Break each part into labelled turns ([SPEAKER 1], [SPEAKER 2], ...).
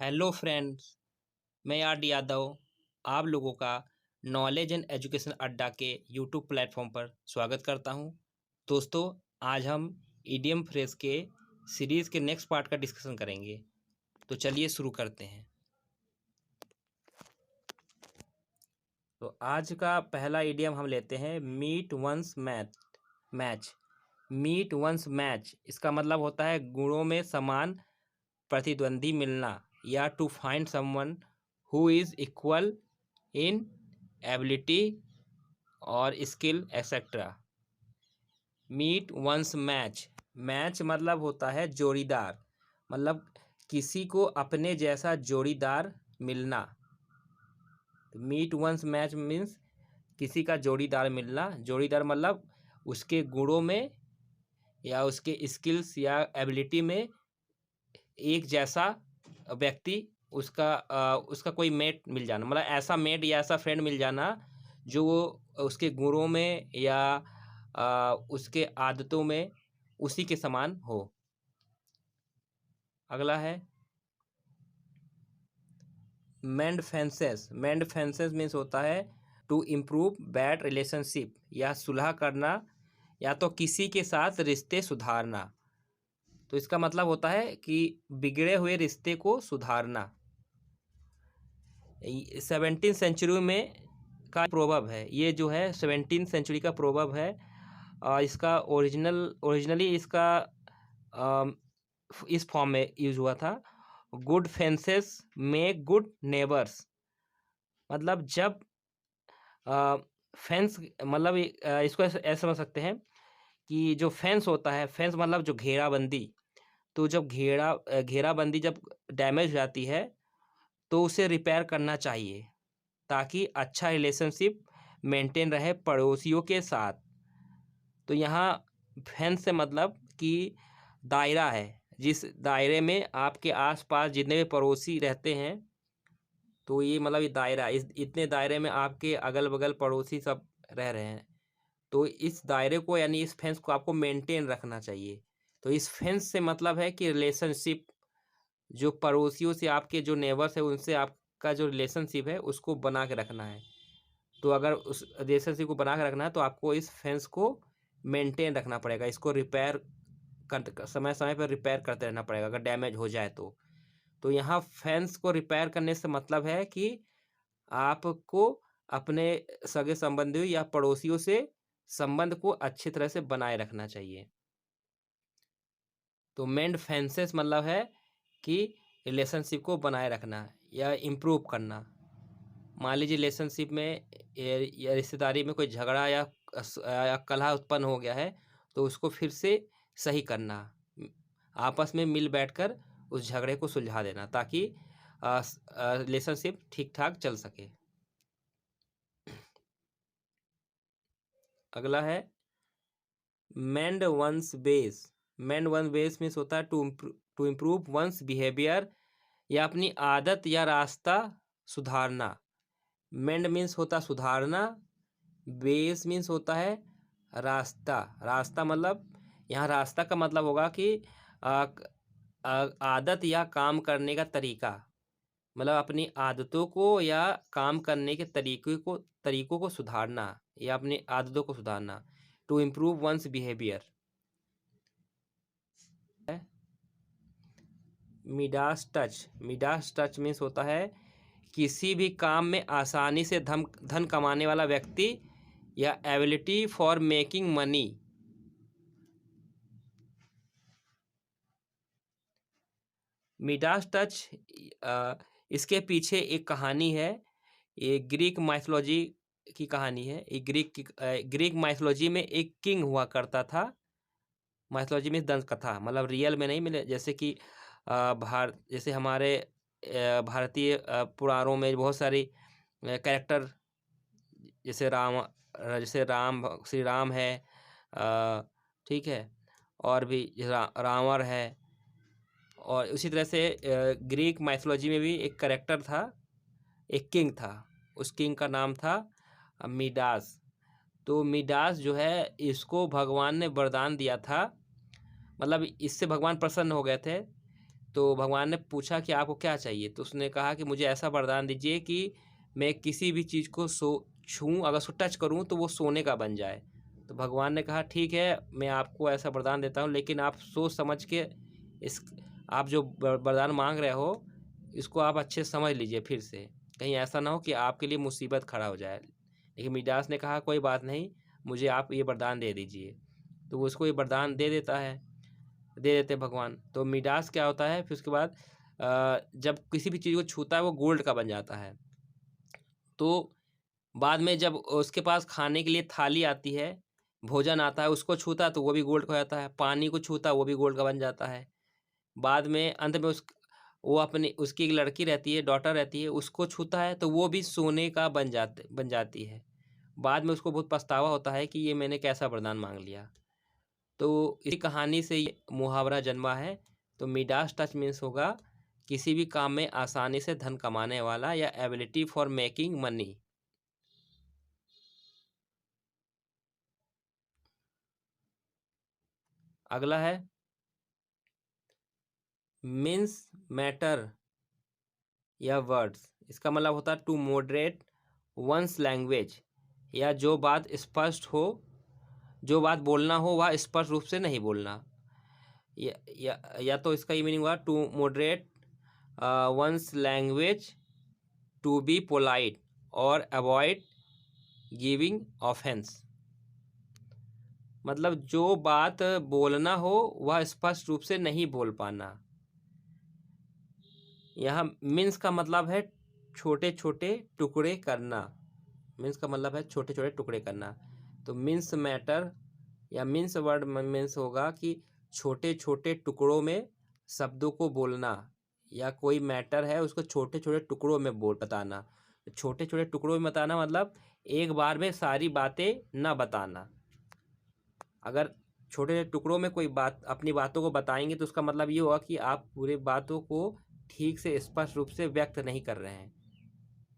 [SPEAKER 1] Hello friends, मैं R D Yadav आप लोगों का नॉलेज एंड एजुकेशन अड्डा के यूट्यूब प्लेटफॉर्म पर स्वागत करता हूं। दोस्तों, आज हम ईडियम फ्रेज के सीरीज़ के नेक्स्ट पार्ट का डिस्कशन करेंगे। तो चलिए शुरू करते हैं। तो आज का पहला ईडियम हम लेते हैं meet one's match. Meet one's match इसका मतलब होता है गुणों में समान प्रतिद्वंदी मिलना या to find someone who is equal in ability और skill etcetera. Meet one's match मतलब होता है जोड़ीदार, मतलब किसी को अपने जैसा जोड़ीदार मिलना। मीट वंस मैच मीन्स किसी का जोड़ीदार मिलना। जोड़ीदार मतलब उसके गुणों में या उसके स्किल्स या एबिलिटी में एक जैसा व्यक्ति, उसका कोई मेट मिल जाना, मतलब ऐसा मेट या ऐसा फ्रेंड मिल जाना जो उसके गुणों में या उसके आदतों में उसी के समान हो। अगला है मेंड फेंसेस मीन्स होता है टू इम्प्रूव बैड रिलेशनशिप, या सुलह करना या तो किसी के साथ रिश्ते सुधारना। तो इसका मतलब होता है कि बिगड़े हुए रिश्ते को सुधारना। 17वीं सेंचुरी में का प्रोवर्ब है, ये जो है 17वीं सेंचुरी का प्रोवर्ब है। इसका ओरिजिनली इसका इस फॉर्म में यूज हुआ था, good fences make good neighbours. मतलब जब फेंस मतलब इसको ऐसे समझ सकते हैं कि जो फेंस होता है, फेंस मतलब जो घेराबंदी, तो जब घेराबंदी जब डैमेज हो जाती है तो उसे रिपेयर करना चाहिए ताकि अच्छा रिलेशनशिप मेंटेन रहे पड़ोसियों के साथ। तो यहाँ फेंस से मतलब कि दायरा है, जिस दायरे में आपके आसपास जितने भी पड़ोसी रहते हैं, तो ये मतलब ये दायरा, इतने दायरे में आपके अगल बगल पड़ोसी सब रह रहे हैं, तो इस दायरे को यानी इस फेंस को आपको मेंटेन रखना चाहिए। तो इस फेंस से मतलब है कि रिलेशनशिप, जो पड़ोसियों से आपके जो नेबर्स है उनसे आपका जो रिलेशनशिप है उसको बना के रखना है। तो अगर उस रिलेशनशिप को बना के रखना है तो आपको इस फेंस को मेंटेन रखना पड़ेगा, इसको रिपेयर समय समय पर रिपेयर करते रहना पड़ेगा अगर डैमेज हो जाए तो यहाँ फेंस को रिपेयर करने से मतलब है कि आपको अपने सगे संबंधियों या पड़ोसियों से संबंध को अच्छी तरह से बनाए रखना चाहिए। तो मेंड फेंसेस मतलब है कि रिलेशनशिप को बनाए रखना या इम्प्रूव करना। मान लीजिए रिलेशनशिप में या रिश्तेदारी में कोई झगड़ा या कलह उत्पन्न हो गया है, तो उसको फिर से सही करना, आपस में मिल बैठकर उस झगड़े को सुलझा देना ताकि रिलेशनशिप ठीक ठाक चल सके। अगला है मेंड वंस बेस मीन्स होता है टू इम्प्रूव वंस बिहेवियर, या अपनी आदत या रास्ता सुधारना। मेंड मीन्स होता सुधारना, बेस मीन्स होता है रास्ता मतलब यहाँ रास्ता का मतलब होगा कि आदत या काम करने का तरीका, मतलब अपनी आदतों को या काम करने के तरीकों को सुधारना या अपनी आदतों को सुधारना। To improve one's behaviour. Midas touch means होता है किसी भी काम में आसानी से धन कमाने वाला व्यक्ति या ability for making money. Midas touch इसके पीछे एक कहानी है, ये ग्रीक माइथोलॉजी की कहानी है। ये ग्रीक माइथोलॉजी में एक किंग हुआ करता था। माइथोलॉजी में दंत कथा, मतलब रियल में नहीं मिले, जैसे कि जैसे हमारे भारतीय पुराणों में बहुत सारी कैरेक्टर, जैसे श्री राम है, ठीक है, और भी रावण है। और उसी तरह से ग्रीक माइथोलॉजी में भी एक कैरेक्टर था, एक किंग था, उस किंग का नाम था मिडास। तो मिडास जो है, इसको भगवान ने वरदान दिया था, मतलब इससे भगवान प्रसन्न हो गए थे तो भगवान ने पूछा कि आपको क्या चाहिए? तो उसने कहा कि मुझे ऐसा वरदान दीजिए कि मैं किसी भी चीज़ को छूऊँ, अगर उसको टच करूँ तो वो सोने का बन जाए। तो भगवान ने कहा ठीक है, मैं आपको ऐसा वरदान देता हूँ, लेकिन आप सोच समझ के इस आप जो वरदान मांग रहे हो, इसको आप अच्छे से समझ लीजिए फिर से। कहीं ऐसा ना हो कि आपके लिए मुसीबत खड़ा हो जाए। लेकिन मिडास ने कहा कोई बात नहीं, मुझे आप ये वरदान दे दीजिए। तो वो उसको ये वरदान दे देता है, दे देते हैं भगवान। तो मिडास क्या होता है, फिर उसके बाद जब किसी भी चीज़ को छूता है वो गोल्ड का बन जाता है। तो बाद में जब उसके पास खाने के लिए थाली आती है, भोजन आता है, उसको छूता है तो वो भी गोल्ड का हो जाता है। पानी को छूता है वो भी गोल्ड का बन जाता है। बाद में अंत में वो अपनी उसकी एक लड़की रहती है, डॉटर रहती है, उसको छूता है तो वो भी सोने का बन जाती है। बाद में उसको बहुत पछतावा होता है कि ये मैंने कैसा वरदान मांग लिया। तो इसी कहानी से ये मुहावरा जन्मा है। तो मिडास टच मीन्स होगा किसी भी काम में आसानी से धन कमाने वाला या एबिलिटी फॉर मेकिंग मनी। अगला है मीन्स मैटर या वर्ड्स। इसका मतलब होता है टू मॉडरेट वंस लैंग्वेज, या जो बात स्पष्ट हो, जो बात बोलना हो वह स्पष्ट रूप से नहीं बोलना। या तो इसका ये मीनिंग हुआ to moderate one's language, to be polite और अवॉइड गिविंग ऑफेंस। मतलब जो बात बोलना हो वह स्पष्ट रूप से नहीं बोल पाना। यहाँ मीन्स का मतलब है छोटे छोटे टुकड़े करना। मीन्स का मतलब है छोटे छोटे टुकड़े करना। तो मीन्स मैटर या मीन्स वर्ड मीन्स होगा कि छोटे छोटे टुकड़ों में शब्दों को बोलना, या कोई मैटर है उसको छोटे छोटे टुकड़ों में बताना। छोटे छोटे टुकड़ों में बताना मतलब एक बार में सारी बातें न बताना। अगर छोटे टुकड़ों में कोई बात अपनी बातों को बताएंगे तो उसका मतलब ये होगा कि आप पूरे बातों को ठीक से स्पष्ट रूप से व्यक्त नहीं कर रहे हैं,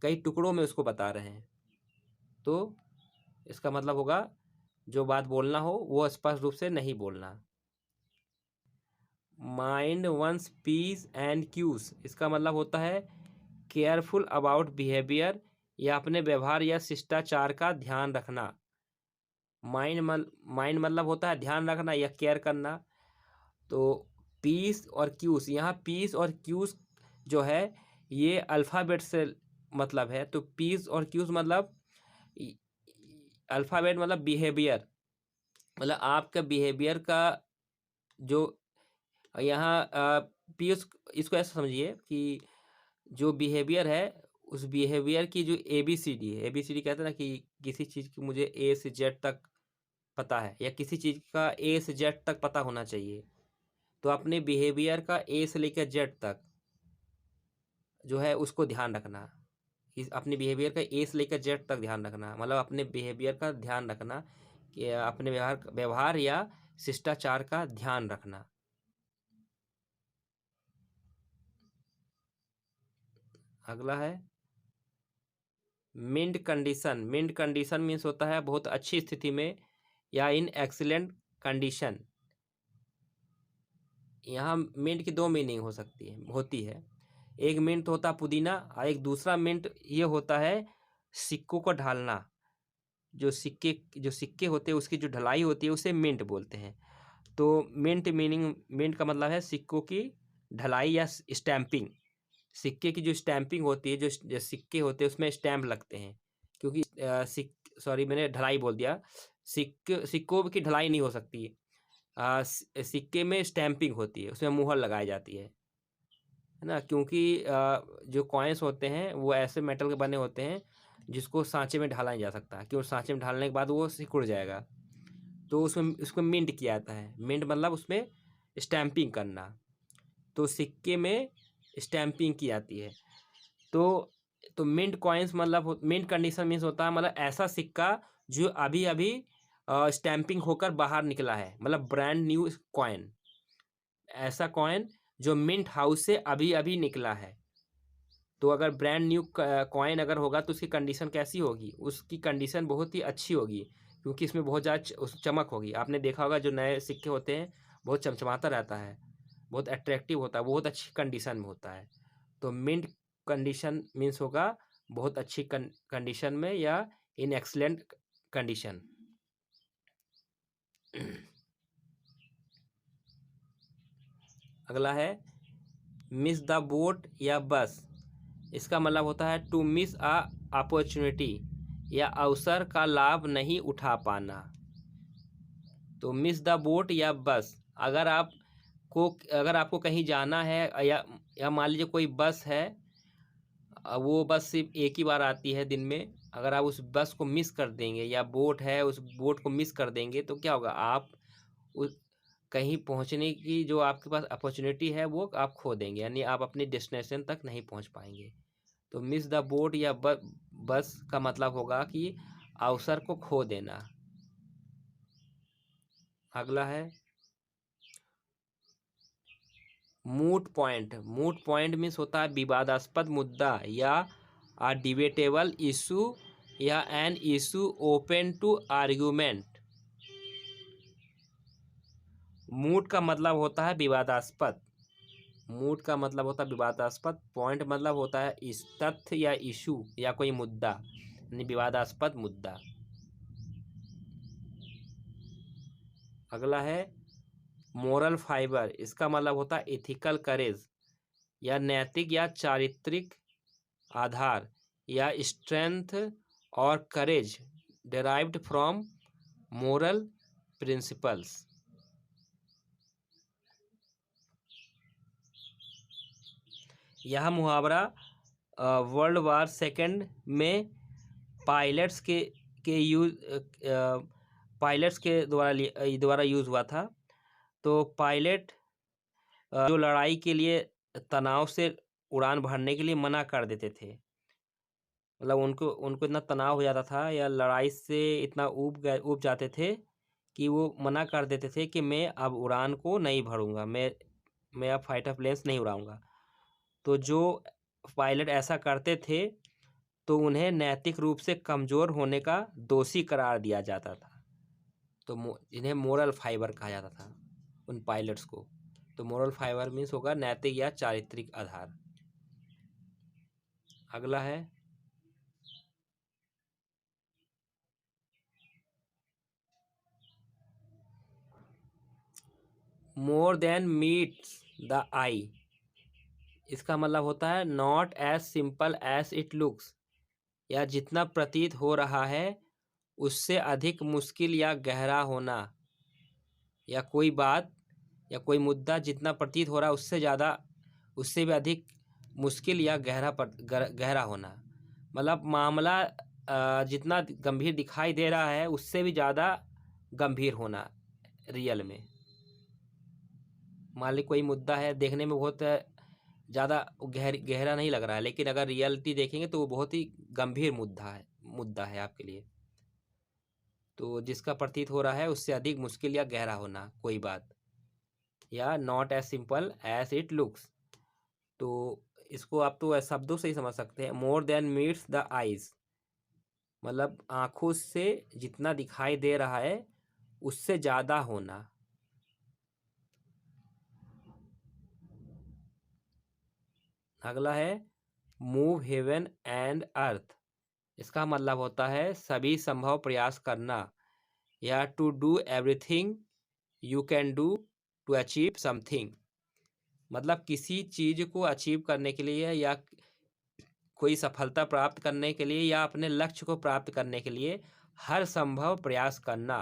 [SPEAKER 1] कई टुकड़ों में उसको बता रहे हैं। तो इसका मतलब होगा जो बात बोलना हो वो स्पष्ट रूप से नहीं बोलना। Mind one's p's and q's, इसका मतलब होता है केयरफुल अबाउट बिहेवियर, या अपने व्यवहार या शिष्टाचार का ध्यान रखना। माइंड मतलब होता है ध्यान रखना या केयर करना। तो पीस और क्यूज, यहाँ पीस और क्यूज जो है ये अल्फ़ाबेट से मतलब है। तो पीस और क्यूज मतलब अल्फ़ाबेट मतलब बिहेवियर, मतलब आपका बिहेवियर का जो यहाँ पीस, इसको ऐसा समझिए कि जो बिहेवियर है उस बिहेवियर की जो ABCD है, ABCD कहते हैं ना कि किसी चीज़ की मुझे A से Z तक पता है, या किसी चीज़ का A से Z तक पता होना चाहिए। तो अपने बिहेवियर का A से लेकर Z तक जो है उसको ध्यान रखना। इस अपने बिहेवियर का A से लेकर Z तक ध्यान रखना, मतलब अपने बिहेवियर का ध्यान रखना कि अपने व्यवहार या शिष्टाचार का ध्यान रखना। अगला है mint condition. Mint condition means होता है बहुत अच्छी स्थिति में या इन एक्सीलेंट कंडीशन। यहाँ मिंट की दो मीनिंग होती है। एक मिंट होता है पुदीना, और एक दूसरा मिंट ये होता है सिक्कों को ढालना। जो सिक्के होते हैं उसकी जो ढलाई होती है उसे मिंट बोलते हैं। तो मिंट का मतलब है सिक्कों की ढलाई या स्टैंपिंग। सिक्के की जो स्टैंपिंग होती है, जो सिक्के होते हैं उसमें स्टैंप लगते हैं। क्योंकि सॉरी मैंने ढलाई बोल दिया, सिक्कों की ढलाई नहीं हो सकती। सिक्के में स्टैंपिंग होती है, उसमें मुहर लगाई जाती है ना। क्योंकि जो कॉइन्स होते हैं वो ऐसे मेटल के बने होते हैं जिसको सांचे में ढाला नहीं जा सकता, क्योंकि सांचे में ढालने के बाद वो सिकुड़ जाएगा। तो उसमें उसको मिंट किया जाता है। मिंट मतलब उसमें स्टैंपिंग करना। तो सिक्के में स्टैंपिंग की जाती है। तो मिंट कॉइन्स मतलब मिंट कंडीशन मीन्स होता है मतलब ऐसा सिक्का जो अभी अभी स्टैंपिंग होकर बाहर निकला है, मतलब ब्रांड न्यू कॉइन। ऐसा कॉइन जो मिंट हाउस से अभी अभी निकला है। तो अगर ब्रांड न्यू कॉइन अगर होगा तो उसकी कंडीशन कैसी होगी? उसकी कंडीशन बहुत ही अच्छी होगी, क्योंकि इसमें बहुत ज़्यादा चमक होगी। आपने देखा होगा जो नए सिक्के होते हैं बहुत चमचमाता रहता है। बहुत अट्रैक्टिव होता है, बहुत अच्छी कंडीशन में होता है। तो मिंट कंडीशन मीन्स होगा बहुत अच्छी कंडीशन में या इन एक्सलेंट कंडीशन। अगला है मिस द बोट या बस। इसका मतलब होता है टू मिस अ अपॉर्चुनिटी या अवसर का लाभ नहीं उठा पाना। तो मिस द बोट या बस, अगर आपको कहीं जाना है या मान लीजिए कोई बस है, वो बस सिर्फ एक ही बार आती है दिन में, अगर आप उस बस को मिस कर देंगे या बोट है उस बोट को मिस कर देंगे तो क्या होगा, आप उस कहीं पहुंचने की जो आपके पास अपॉर्चुनिटी है वो आप खो देंगे, यानी आप अपनी डेस्टिनेशन तक नहीं पहुंच पाएंगे। तो मिस द बोट या बस का मतलब होगा कि अवसर को खो देना। अगला है moot point. Moot point means होता है विवादास्पद मुद्दा या अ डिबेटेबल इशू या an issue open to argument. Moot का मतलब होता है विवादास्पद। मूट का मतलब होता है विवादास्पद। पॉइंट मतलब होता है इस तथ्य या इशू या कोई मुद्दा, यानी विवादास्पद मुद्दा। अगला है मोरल फाइबर। इसका मतलब होता है एथिकल करेज या नैतिक या चारित्रिक आधार या स्ट्रेंथ और करेज डेराइव्ड फ्रॉम मोरल प्रिंसिपल्स। यह मुहावरा वर्ल्ड वार सेकेंड में पायलट्स के द्वारा यूज हुआ था। तो पायलट जो लड़ाई के लिए तनाव से उड़ान भरने के लिए मना कर देते थे, मतलब उनको इतना तनाव हो जाता था या लड़ाई से इतना ऊब जाते थे कि वो मना कर देते थे कि मैं अब उड़ान को नहीं भरूंगा, मैं अब फाइटर प्लेन्स नहीं उड़ाऊंगा। तो जो पायलट ऐसा करते थे तो उन्हें नैतिक रूप से कमज़ोर होने का दोषी करार दिया जाता था। तो इन्हें मोरल फाइबर कहा जाता था उन पायलट्स को। तो मोरल फाइबर मीन्स होगा नैतिक या चारित्रिक आधार। अगला है more than meets the eye. इसका मतलब होता है not as simple as it looks, या जितना प्रतीत हो रहा है उससे अधिक मुश्किल या गहरा होना, या कोई बात या कोई मुद्दा जितना प्रतीत हो रहा है उससे भी अधिक मुश्किल या गहरा होना। मतलब मामला जितना गंभीर दिखाई दे रहा है उससे भी ज़्यादा गंभीर होना रियल में। मान ली कोई मुद्दा है, देखने में बहुत ज़्यादा गहरा नहीं लग रहा है, लेकिन अगर रियलिटी देखेंगे तो वो बहुत ही गंभीर मुद्दा है आपके लिए। तो जिसका प्रतीत हो रहा है उससे अधिक मुश्किल या गहरा होना कोई बात, या not as simple as it looks. तो इसको आप तो शब्दों से ही समझ सकते हैं। मोर देन मीट्स द आइज, मतलब आँखों से जितना दिखाई दे रहा है उससे ज़्यादा होना। अगला है मूव हेवन एंड अर्थ। इसका मतलब होता है सभी संभव प्रयास करना, या to do everything you can do to achieve something. मतलब किसी चीज़ को अचीव करने के लिए या कोई सफलता प्राप्त करने के लिए या अपने लक्ष्य को प्राप्त करने के लिए हर संभव प्रयास करना।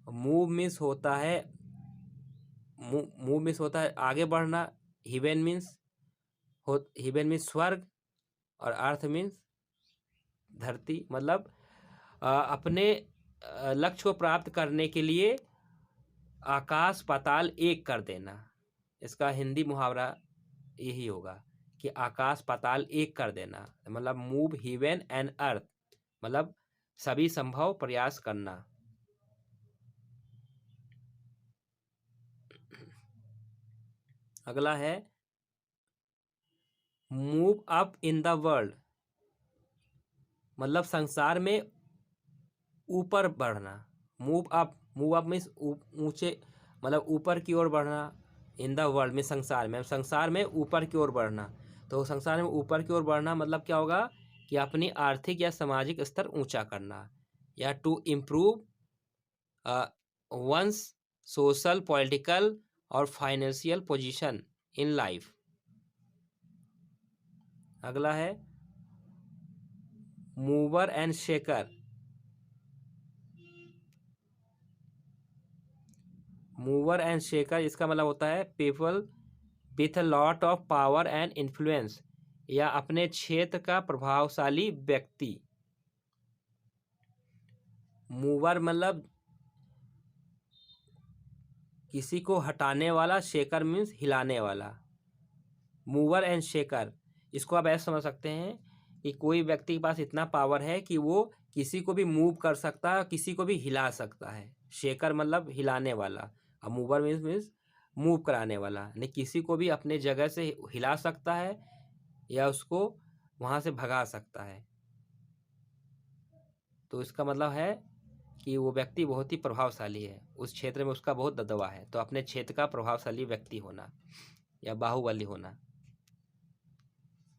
[SPEAKER 1] मूव मीन्स होता है आगे बढ़ना। हिवेन मीन्स स्वर्ग और अर्थ मीन्स धरती। मतलब अपने लक्ष्य को प्राप्त करने के लिए आकाश पाताल एक कर देना। इसका हिंदी मुहावरा यही होगा कि आकाश पाताल एक कर देना। मतलब मूव हेवन एंड अर्थ, मतलब सभी संभव प्रयास करना। अगला है move up in the world, मतलब संसार में ऊपर बढ़ना। मूव अप मीन्स ऊंचे, मतलब ऊपर की ओर बढ़ना, इन द वर्ल्ड में, संसार में, संसार में ऊपर की ओर बढ़ना। तो संसार में ऊपर की ओर बढ़ना मतलब क्या होगा कि अपनी आर्थिक या सामाजिक स्तर ऊंचा करना, या to improve one's social, political और फाइनेंशियल पोजीशन इन लाइफ। अगला है mover and shaker. Mover and shaker इसका मतलब होता है people with a lot of power and influence, या अपने क्षेत्र का प्रभावशाली व्यक्ति। मूवर मतलब किसी को हटाने वाला, शेकर मीन्स हिलाने वाला। मूवर एंड शेकर, इसको आप ऐसे समझ सकते हैं कि कोई व्यक्ति के पास इतना पावर है कि वो किसी को भी मूव कर सकता है, किसी को भी हिला सकता है। शेकर मतलब हिलाने वाला, और मूवर मीन्स मूव कराने वाला, नहीं किसी को भी अपने जगह से हिला सकता है या उसको वहाँ से भगा सकता है। तो इसका मतलब है कि वो व्यक्ति बहुत ही प्रभावशाली है, उस क्षेत्र में उसका बहुत दबदबा है। तो अपने क्षेत्र का प्रभावशाली व्यक्ति होना या बाहुबली होना।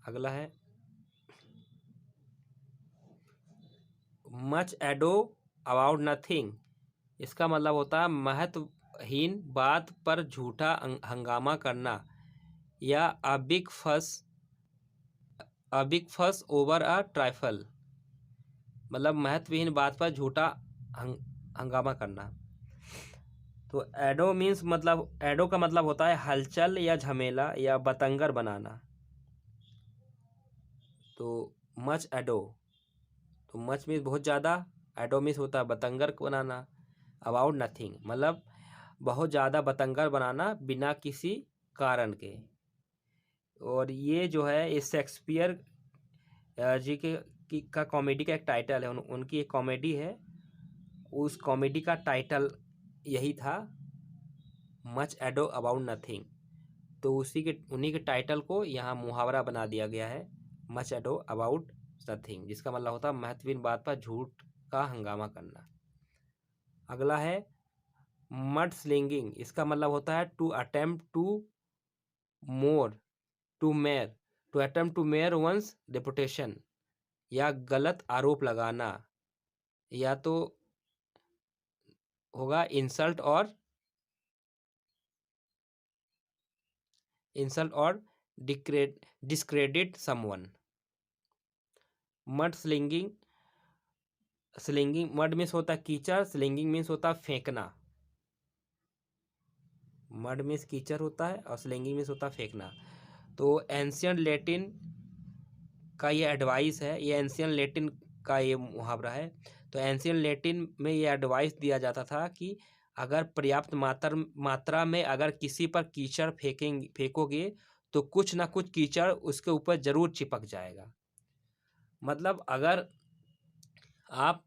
[SPEAKER 1] अगला है मच एडो अबाउट नथिंग। इसका मतलब होता है महत्वहीन बात पर झूठा हंगामा करना, या अ बिग फस ओवर अ ट्राइफल। मतलब महत्वहीन बात पर झूठा हंगामा करना। तो एडो मीन्स मतलब एडो का मतलब होता है हलचल या झमेला या बतंगर बनाना। तो मच एडो, तो मच मीन्स बहुत ज़्यादा, एडो मीन्स होता है बतंगर को बनाना। अबाउट नथिंग मतलब बहुत ज़्यादा बतंगर बनाना बिना किसी कारण के। और ये जो है ये शेक्सपियर जी का कॉमेडी का एक टाइटल है, उनकी एक कॉमेडी है, उस कॉमेडी का टाइटल यही था, मच एडो अबाउट नथिंग। तो उन्हीं के टाइटल को यहाँ मुहावरा बना दिया गया है, मच एडो अबाउट नथिंग, जिसका मतलब होता है महत्वहीन बात पर झूठ का हंगामा करना। अगला है मड स्लिंगिंग। इसका मतलब होता है to attempt to attempt to smear one's reputation, या गलत आरोप लगाना, या तो होगा इंसल्ट और discredit someone. Mud slinging, mud means होता है कीचड़, स्लिंगिंग मीन्स होता है फेंकना। मड मीन्स कीचड़ होता है और स्लिंगिंग मीन्स होता है फेंकना। तो एंशियंट लेटिन का ये एडवाइस है, ये एंशियंट लेटिन का ये मुहावरा है। तो एंशियंट लेटिन में ये एडवाइस दिया जाता था कि अगर पर्याप्त मात्रा में अगर किसी पर कीचड़ फेंकोगे तो कुछ ना कुछ कीचड़ उसके ऊपर जरूर चिपक जाएगा। मतलब अगर आप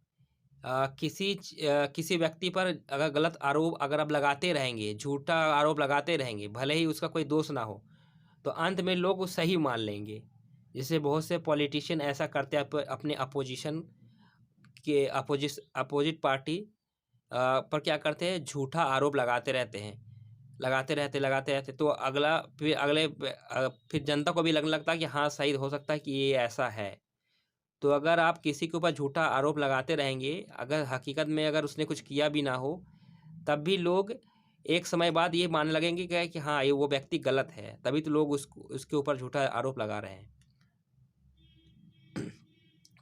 [SPEAKER 1] किसी व्यक्ति पर अगर गलत आरोप अगर आप लगाते रहेंगे, झूठा आरोप लगाते रहेंगे, भले ही उसका कोई दोष ना हो, तो अंत में लोग वो सही मान लेंगे। जैसे बहुत से पॉलिटिशियन ऐसा करते हैं, अपने अपोजिशन के अपोजिट पार्टी पर क्या करते हैं, झूठा आरोप लगाते रहते हैं, लगाते रहते तो फिर जनता को भी लगने लगता है कि हाँ सही हो सकता है कि ये ऐसा है। तो अगर आप किसी के ऊपर झूठा आरोप लगाते रहेंगे, अगर हकीकत में अगर उसने कुछ किया भी ना हो, तब भी लोग एक समय बाद ये मानने लगेंगे कि हाँ ये वो व्यक्ति गलत है, तभी तो लोग उसके ऊपर झूठा आरोप लगा रहे हैं।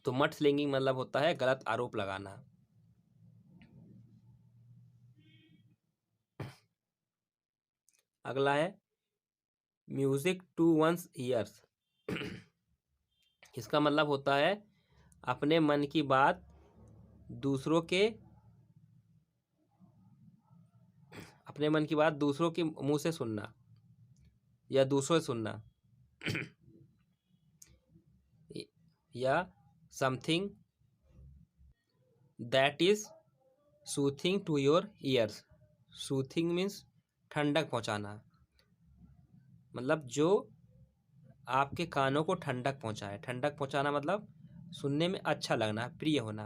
[SPEAKER 1] तो मड स्लिंगिंग मतलब होता है गलत आरोप लगाना। अगला है म्यूजिक टू वंस ईयर्स। इसका मतलब होता है अपने मन की बात दूसरों के मुंह से सुनना या दूसरों से सुनना, या something that is soothing to your ears. Soothing means ठंडक पहुंचाना, मतलब जो आपके कानों को ठंडक पहुंचाए। ठंडक पहुंचाना मतलब सुनने में अच्छा लगना, प्रिय होना।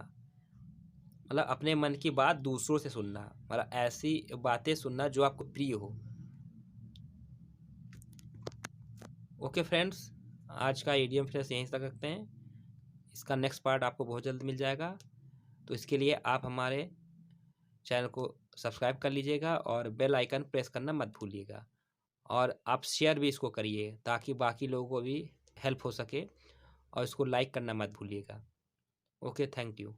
[SPEAKER 1] मतलब अपने मन की बात दूसरों से सुनना, मतलब ऐसी बातें सुनना जो आपको प्रिय हो। ओके फ्रेंड्स, आज का ईडीएम फ्रेश यहीं तक रखते हैं। इसका नेक्स्ट पार्ट आपको बहुत जल्द मिल जाएगा, तो इसके लिए आप हमारे चैनल को सब्सक्राइब कर लीजिएगा और बेल आइकन प्रेस करना मत भूलिएगा। और आप शेयर भी इसको करिए ताकि बाकी लोगों को भी हेल्प हो सके, और इसको लाइक करना मत भूलिएगा। Okay, thank you.